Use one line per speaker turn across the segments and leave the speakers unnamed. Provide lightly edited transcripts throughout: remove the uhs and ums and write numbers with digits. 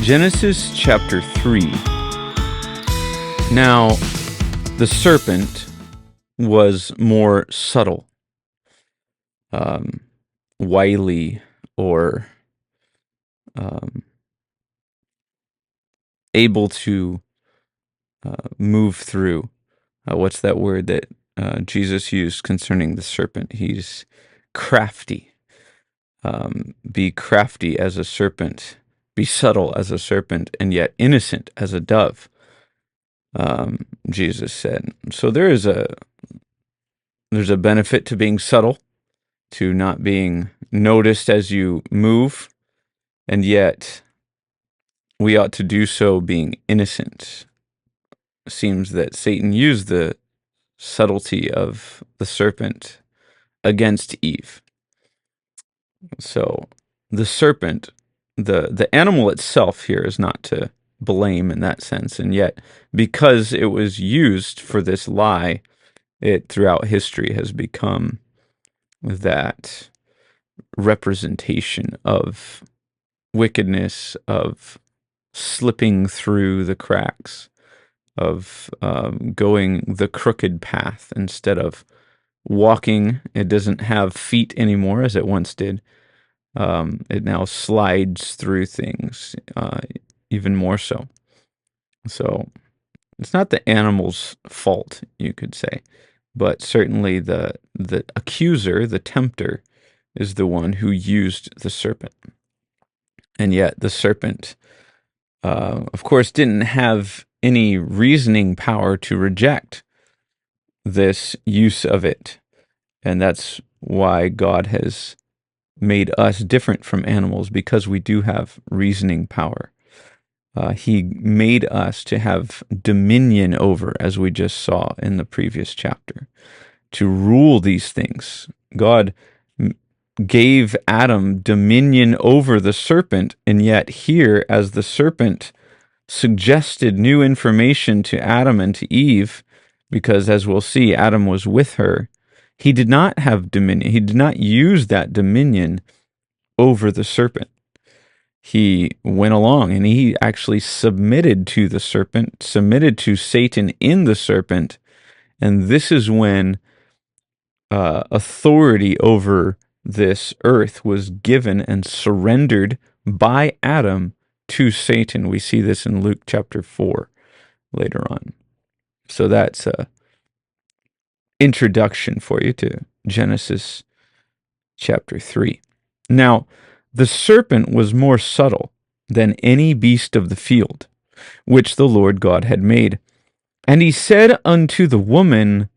Genesis chapter 3. Now, the serpent was more subtle, wily, or able to move through. What's that word that Jesus used concerning the serpent? He's crafty. Be crafty as a serpent. Be subtle as a serpent, and yet innocent as a dove. Jesus said. So there's a benefit to being subtle, to not being noticed as you move, and yet we ought to do so being innocent. It seems that Satan used the subtlety of the serpent against Eve. So the serpent, the animal itself here is not to blame in that sense, and yet because it was used for this lie, it throughout history has become that representation of wickedness, of slipping through the cracks, of going the crooked path instead of walking. It doesn't have feet anymore as it once did. It now slides through things even more so. So it's not the animal's fault, you could say, but certainly the accuser, the tempter, is the one who used the serpent. And yet the serpent, of course, didn't have any reasoning power to reject this use of it. And that's why God has made us different from animals, because we do have reasoning power. He made us to have dominion over, as we just saw in the previous chapter, to rule these things. God gave Adam dominion over the serpent, and yet here, as the serpent suggested new information to Adam and to Eve, because as we'll see, Adam was with her, he did not have dominion. He did not use that dominion over the serpent. He went along and he actually submitted to the serpent, submitted to Satan in the serpent. And this is when authority over this earth was given and surrendered by Adam to Satan. We see this in Luke chapter 4 later on. So that's a introduction for you to Genesis chapter 3. Now, the serpent was more subtle than any beast of the field, which the Lord God had made. And he said unto the woman,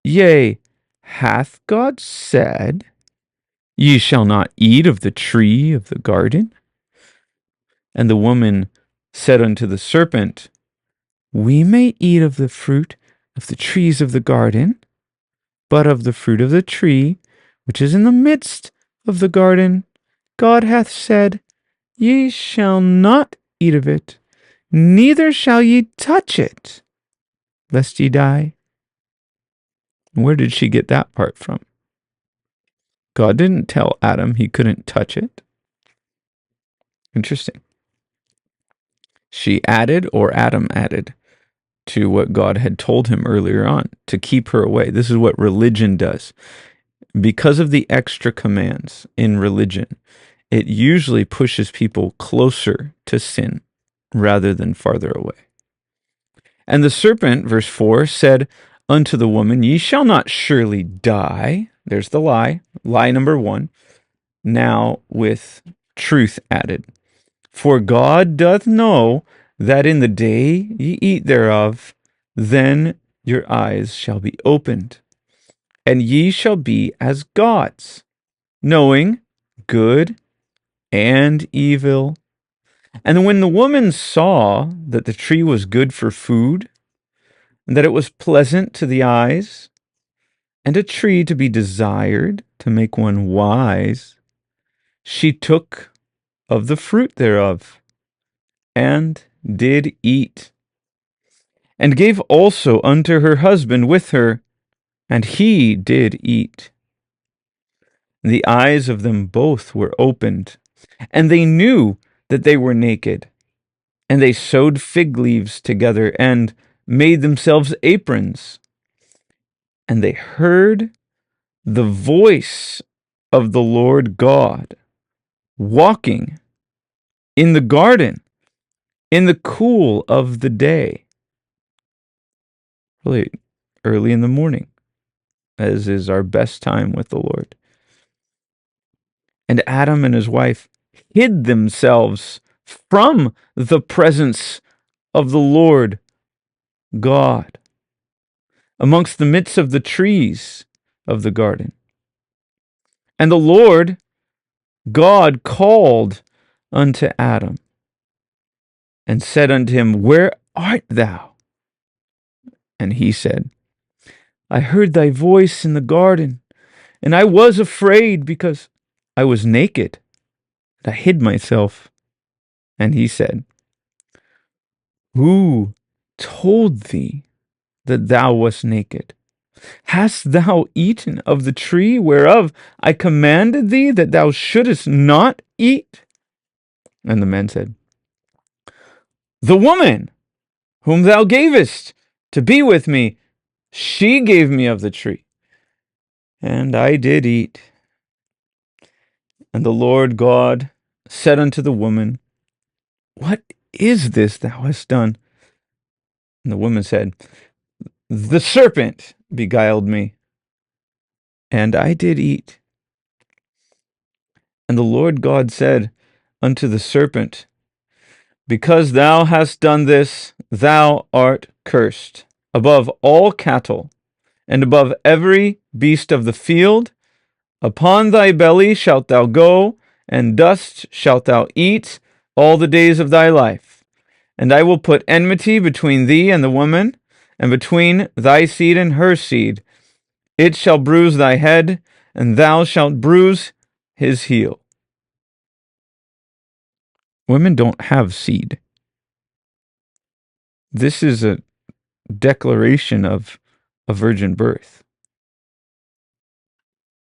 Yea, hath God said, Ye shall not eat of the tree of the garden? And the woman said unto the serpent, We may eat of the fruit of the trees of the garden, but of the fruit of the tree which is in the midst of the garden, God hath said, Ye shall not eat of it, neither shall ye touch it, lest ye die. Where did she get that part from? God didn't tell Adam he couldn't touch it. Interesting. She added, or Adam added, to what God had told him earlier on, to keep her away. This is what religion does. Because of the extra commands in religion, it usually pushes people closer to sin rather than farther away. And the serpent, verse 4, said unto the woman, Ye shall not surely die. There's the lie. Lie number 1. Now with truth added. For God doth know that in the day ye eat thereof, then your eyes shall be opened, and ye shall be as gods, knowing good and evil. And when the woman saw that the tree was good for food, and that it was pleasant to the eyes, and a tree to be desired to make one wise, she took of the fruit thereof, and did eat, and gave also unto her husband with her, and he did eat. The eyes of them both were opened, and they knew that they were naked, And they sewed fig leaves together and made themselves aprons. And they heard the voice of the Lord God walking in the garden in the cool of the day. Really early in the morning, as is our best time with the Lord. And Adam and his wife hid themselves from the presence of the Lord God amongst the midst of the trees of the garden. And the Lord God called unto Adam and said unto him, Where art thou? And he said, I heard thy voice in the garden, and I was afraid because I was naked, and I hid myself. And he said, Who told thee that thou wast naked? Hast thou eaten of the tree whereof I commanded thee that thou shouldest not eat? And the man said, The woman whom thou gavest to be with me, she gave me of the tree, and I did eat. And the Lord God said unto the woman, What is this thou hast done? And the woman said, The serpent beguiled me, and I did eat. And the Lord God said unto the serpent, Because thou hast done this, thou art cursed above all cattle, and above every beast of the field. Upon thy belly shalt thou go, and dust shalt thou eat all the days of thy life. And I will put enmity between thee and the woman, and between thy seed and her seed. It shall bruise thy head, and thou shalt bruise his heel. Women don't have seed. This is a declaration of a virgin birth.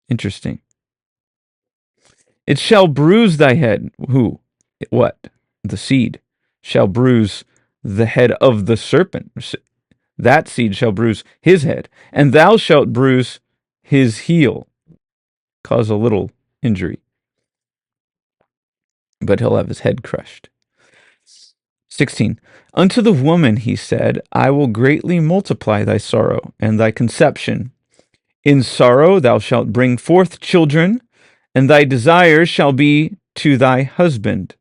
Interesting. It shall bruise thy head. Who? What? The seed shall bruise the head of the serpent. That seed shall bruise his head, and thou shalt bruise his heel. Cause a little injury, but he'll have his head crushed. 16. Unto the woman he said, I will greatly multiply thy sorrow and thy conception. In sorrow thou shalt bring forth children, and thy desire shall be to thy husband,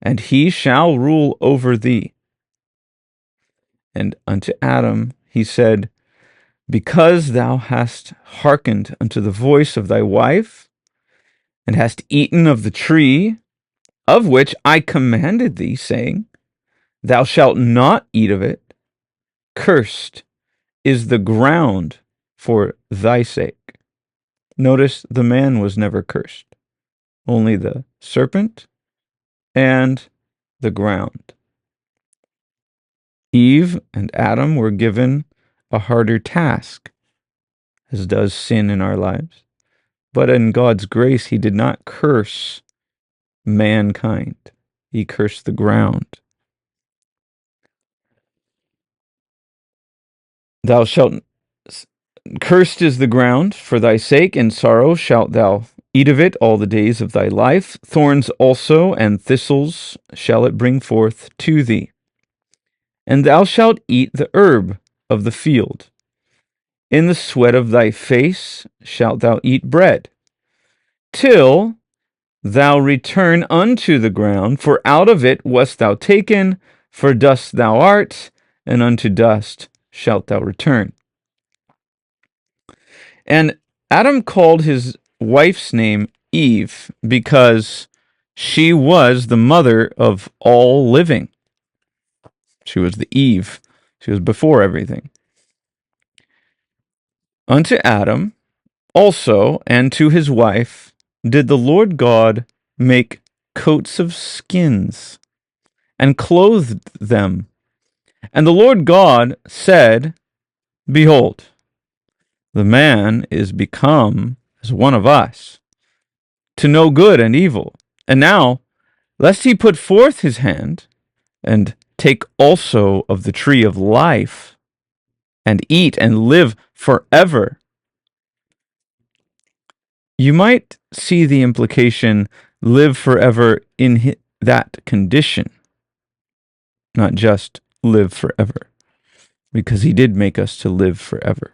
and he shall rule over thee. And unto Adam he said, Because thou hast hearkened unto the voice of thy wife, and hast eaten of the tree of which I commanded thee, saying, Thou shalt not eat of it, cursed is the ground for thy sake. Notice the man was never cursed, only the serpent and the ground. Eve and Adam were given a harder task, as does sin in our lives. But in God's grace, he did not curse mankind. He cursed the ground. Thou shalt, cursed is the ground for thy sake, in sorrow shalt thou eat of it all the days of thy life. Thorns also and thistles shall it bring forth to thee. And thou shalt eat the herb of the field. In the sweat of thy face shalt thou eat bread, till thou return unto the ground, for out of it wast thou taken, for dust thou art, and unto dust shalt thou return. And Adam called his wife's name Eve, because she was the mother of all living. She was the Eve. She was before everything. Unto Adam also, and to his wife, did the Lord God make coats of skins, and clothed them. And the Lord God said, Behold, the man is become as one of us, to know good and evil. And now, lest he put forth his hand, and take also of the tree of life, and eat and live forever. You might see the implication live forever in that condition, not just live forever, because he did make us to live forever.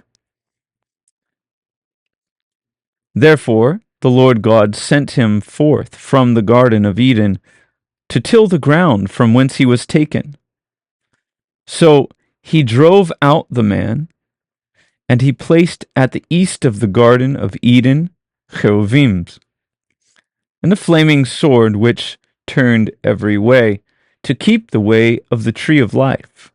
Therefore, the Lord God sent him forth from the Garden of Eden to till the ground from whence he was taken. So he drove out the man, and he placed at the east of the Garden of Eden cherubims, and a flaming sword which turned every way, to keep the way of the tree of life.